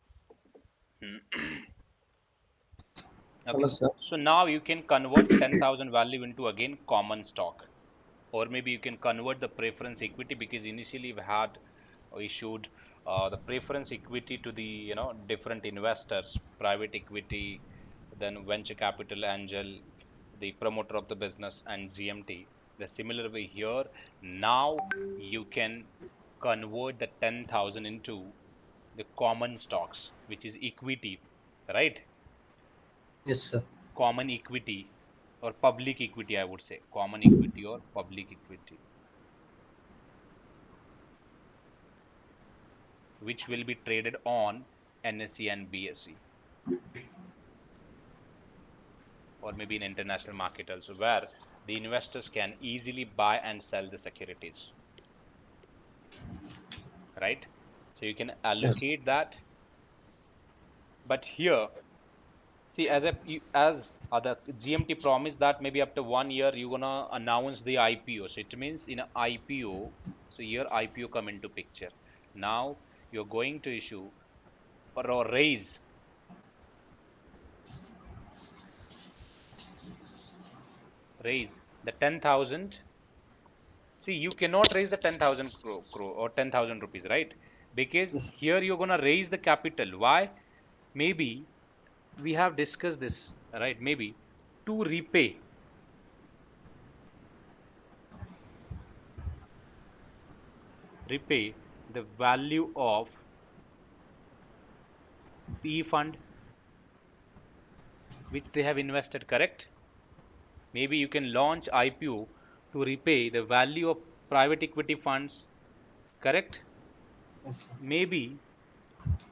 Okay. Hello, sir. So now you can convert 10,000 value into again common stock, or maybe you can convert the preference equity, because initially we had issued the preference equity to the different investors, private equity, then venture capital angel, the promoter of the business, and GMT. The similar way here, now you can convert the 10,000 into the common stocks, which is equity, right? Yes, sir. Common equity or public equity, I would say common equity or public equity, which will be traded on NSE and BSE, or maybe in international market also, where the investors can easily buy and sell the securities, right? So you can Yes. allocate that. But here, see, as other GMT promised that maybe after 1 year you're gonna announce the IPO. So it means in a IPO, so here IPO come into picture. Now you're going to issue or raise the 10,000. See, you cannot raise the 10,000 crore or 10,000 rupees, right? Because Yes. here you're gonna raise the capital. Why? Maybe we have discussed this, right? Maybe to repay repay the value of PE fund which they have invested, correct? Maybe you can launch IPO to repay the value of private equity funds, correct? Yes, sir. Maybe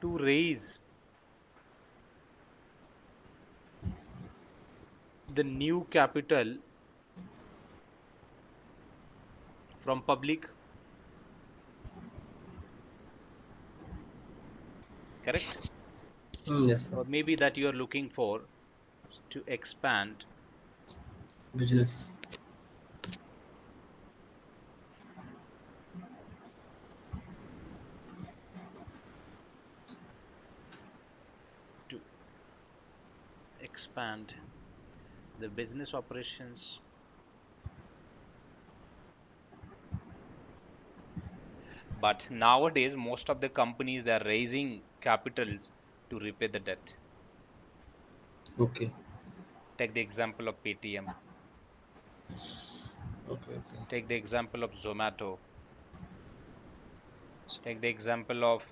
to raise the new capital from public, correct? Yes, sir. Or maybe that you are looking for to expand Business. to expand the business operations. But nowadays, most of the companies they are raising capitals to repay the debt. Okay. Take the example of Paytm. Okay. Okay. Take the example of Zomato. Take the example of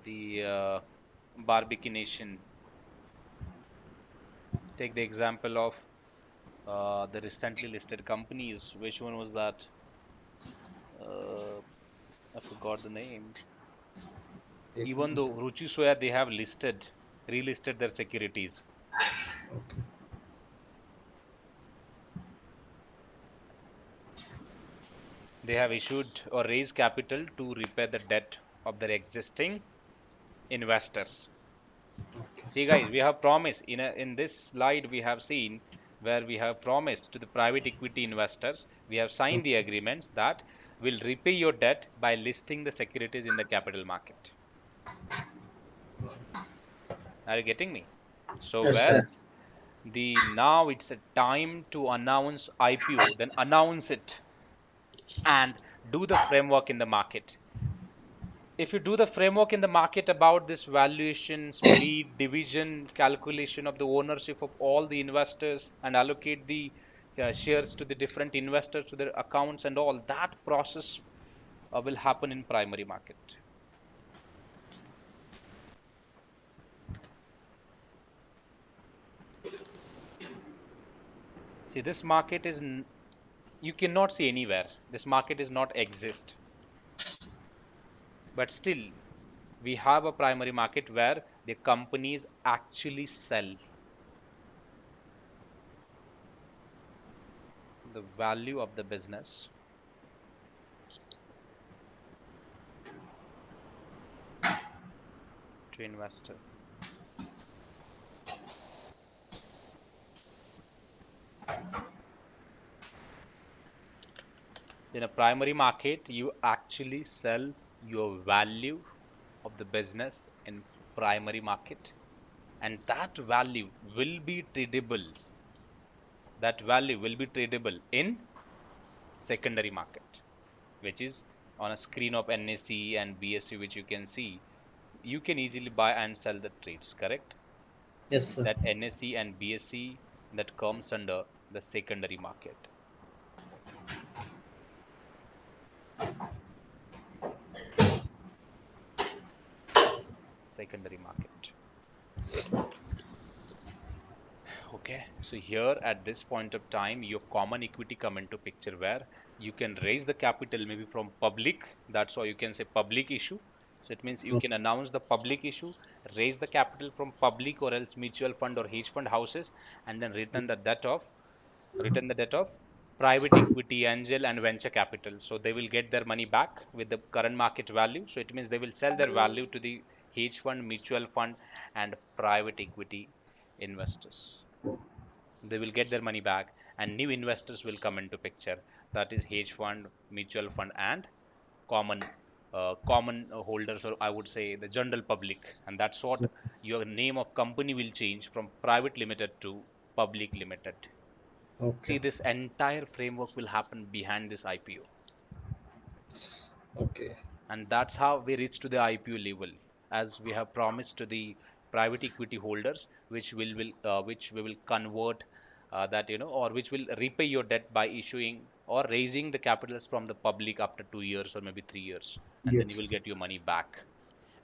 the Barbecue Nation. Take the example of the recently listed companies. Which one was that? Uh, I forgot the name. Even Paytm. though Ruchi Soya they have relisted their securities. Okay. They have issued or raised capital to repay the debt of their existing investors. Okay. See, guys, we have promised in this slide we have seen where we have promised to the private equity investors, we have signed the agreements that will repay your debt by listing the securities in the capital market. Are you getting me? So Yes, sir. whereas the now it's a time to announce IPO, then announce it and do the framework in the market. If you do the framework in the market about this valuation, split, division, calculation of the ownership of all the investors and allocate the shares to the different investors to their accounts and all, that process will happen in primary market. See, this market is, you cannot see anywhere. This market is not exist. But still, we have a primary market where the companies actually sell the value of the business to investor. In a primary market, you actually sell your value of the business in primary market, and that value will be tradable. That value will be tradable in secondary market, which is on a screen of NSE and BSE, which you can see. You can easily buy and sell the trades, correct? Yes, sir. That NSE and BSE that comes under the secondary market. Secondary market. Okay, so here at this point of time, your common equity come into picture where you can raise the capital maybe from public. That's why you can say public issue. So it means you can Okay. announce the public issue, raise the capital from public or else mutual fund or hedge fund houses, and then return the debt of private equity, angel, and venture capital. So they will get their money back with the current market value. So it means they will sell their value to the hedge fund, mutual fund, and private equity investors. They will get their money back and new investors will come into picture, that is hedge fund, mutual fund, and common common holders, or I would say the general public. And that's what your name of company will change from private limited to public limited. Okay. See, this entire framework will happen behind this IPO, Okay. and that's how we reach to the IPO level, as we have promised to the private equity holders, which we will convert that or which will repay your debt by issuing or raising the capitals from the public after 2 years or maybe 3 years, and then you Yes. will get your money back.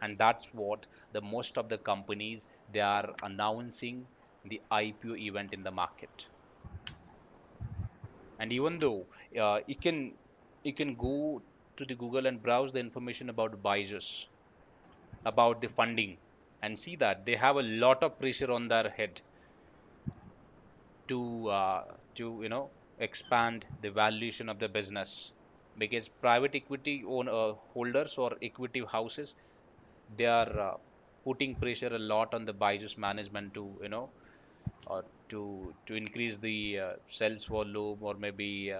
And that's what the most of the companies they are announcing the IPO event in the market. And even though you can go to the Google and browse the information about Byju's, about the funding, and see that they have a lot of pressure on their head to expand the valuation of the business, because private equity holders or equity houses they are putting pressure a lot on the Byju's management to to increase the sales volume, or maybe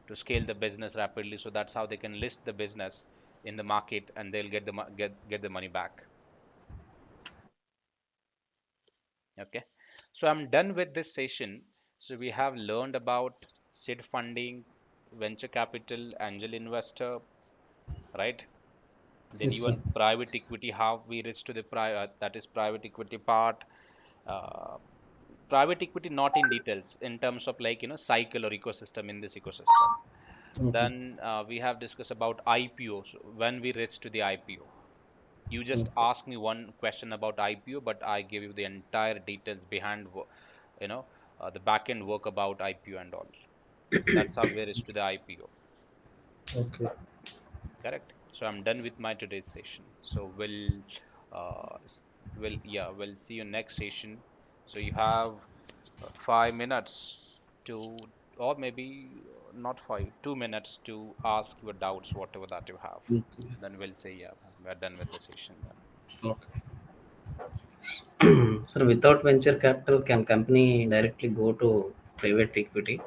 to scale the business rapidly, so that's how they can list the business in the market and they'll get the money back. Okay, so I'm done with this session. So we have learned about seed funding, venture capital, angel investor, right? Then Yes, sir. even private equity, how we reach to the that is private equity part. uh, Private equity not in details in terms of like cycle or ecosystem in this ecosystem. Okay. Then we have discussed about IPO. So when we reach to the IPO, you just Okay. asked me one question about IPO, but I gave you the entire details behind you know the back end work about IPO and all. That's how we reach to the IPO. Okay. Correct. So I'm done with my today's session. So uh, we'll see you next session. So you have 5 minutes to, or maybe not five, 2 minutes to ask your doubts, whatever that you have. Okay. Then we'll say, yeah, we're done with the session then. Okay. Sir, without venture capital, can company directly go to private equity?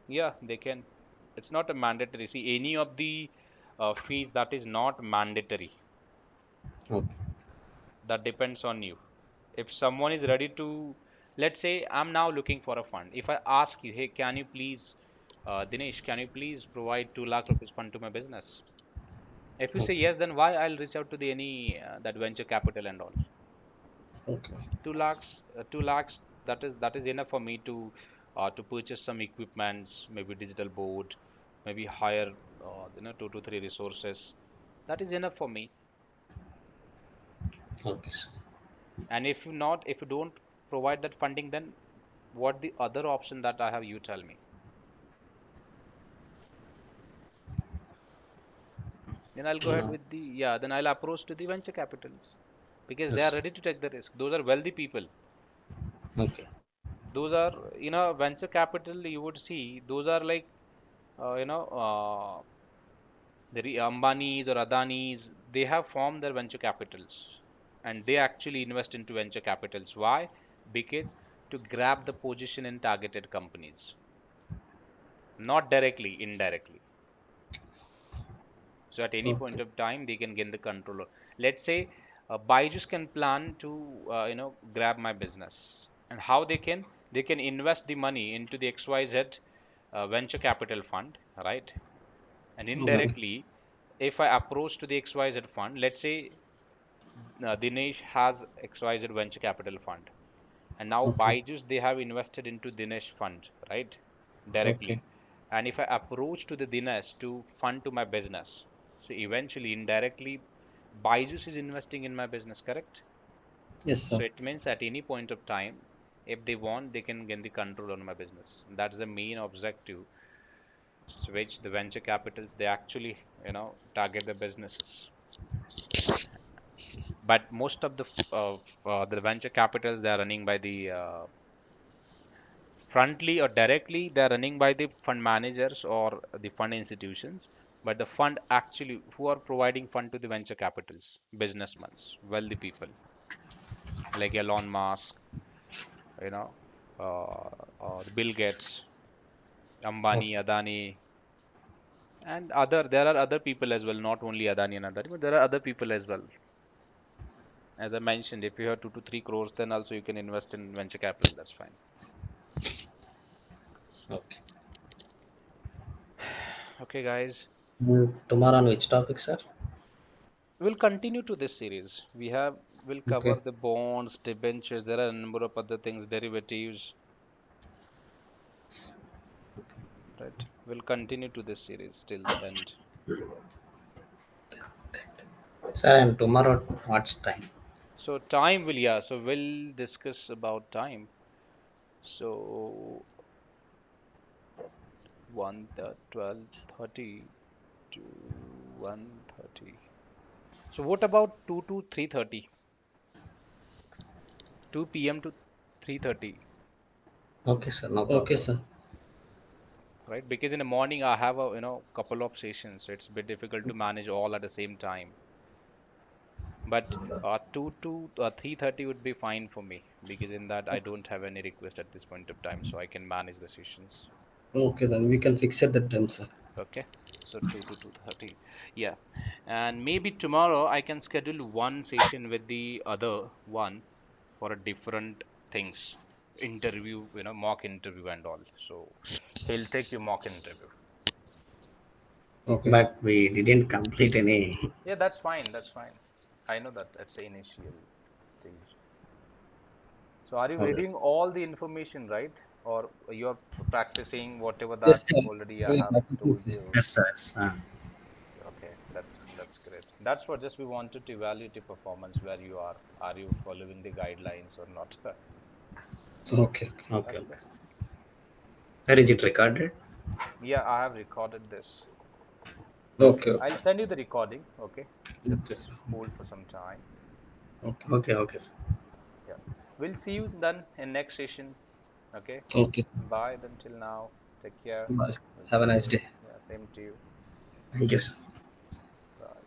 Yeah, they can. It's not a mandatory. See, any of the fees that is not mandatory, Okay. that depends on you. If someone is ready to, let's say, I'm now looking for a fund. If I ask you, hey, can you please, Dinesh, can you please provide 2 lakh rupees fund to my business? If you say Okay. yes, then why I'll reach out to the any that venture capital and all. Okay. 2 lakhs, 2 lakhs. That is enough for me to purchase some equipments, maybe digital board, maybe hire 2 to 3 resources. That is enough for me. Okay, sir. And if you don't provide that funding, then what the other option that I have? You tell me. Then I'll go ahead Uh, with the, yeah. Then I'll approach to the venture capitals because they are yes. ready to take the risk. Those are wealthy people. Okay. Those are venture capital. You would see those are like the Ambanis or Adanis, they have formed their venture capitals and they actually invest into venture capitals. Why? Because to grab the position in targeted companies, not directly, indirectly. So at any point Okay. of time, they can gain the control. Let's say Byju's can plan to grab my business, and how they can invest the money into the XYZ venture capital fund, right? And Okay. indirectly, if I approach to the XYZ fund, let's say Dinesh has XYZ venture capital fund, and now Okay. Byju's they have invested into Dinesh fund, right? Okay. Directly. And if I approach to the Dinesh to fund to my business, so eventually indirectly Byju's is investing in my business, correct? Yes, So sir. it means at any point of time, if they want, they can gain the control on my business. And that's the main objective, so which the venture capitals they actually target the businesses. But most of the venture capitals they are running by the frontly or directly they are running by the fund managers or the fund institutions, but the fund actually who are providing fund to the venture capitals, businessmen, wealthy people like Elon Musk, you know the Bill Gates, Ambani, Okay. Adani, and other there are other people as well, not only Adani and Adani, but there are other people as well. As I mentioned, if you have 2 to 3 crores, then also you can invest in venture capital. That's fine. Okay. Okay, guys, Tomorrow on which topic, sir? we'll continue to this series. We'll Okay. cover the bonds, debentures. There are a number of other things, derivatives. right? We'll continue to this series till the end. Sir, and tomorrow what's time? So time will, yeah, so we'll discuss about time. So 1 12:30 to 1:30. So what about 2 to 3:30? 2 p.m. to 3:30, Okay, sir, no Okay, problem. sir. right? Because in the morning I have a couple of sessions, so it's a bit difficult to manage all at the same time. But 2 to 3:30 would be fine for me because in that I don't have any request at this point of time, so I can manage the sessions. Okay, then we can fix at that time, sir. Okay, so 2 to 2:30, yeah. And maybe tomorrow I can schedule one session with the other one for a different things, interview, mock interview and all. So he'll take you mock interview. Okay. But we didn't complete any. Yeah, that's fine, that's fine. I know that at the initial stage. So are you Okay. reading all the information, right? Or you're practicing whatever Yes, that sir. already I We are have practicing, told sir. you? Yes, sir. Yes. Okay, that's great. That's what just we wanted to evaluate your performance where you are. Are you following the guidelines or not? Okay. Okay. Okay. Okay. Okay. Where is it recorded? Yeah, I have recorded this. Okay. Okay. Sir. I'll send you the recording. Okay. Okay, Just sir. hold for some time. Okay. Okay. Okay, sir. Yeah. We'll see you then in next session. Okay. Okay, sir. Bye then till now. Take care. Bye. We'll Have a see nice you. day. Yeah, same to you. Thank you, sir. Bye.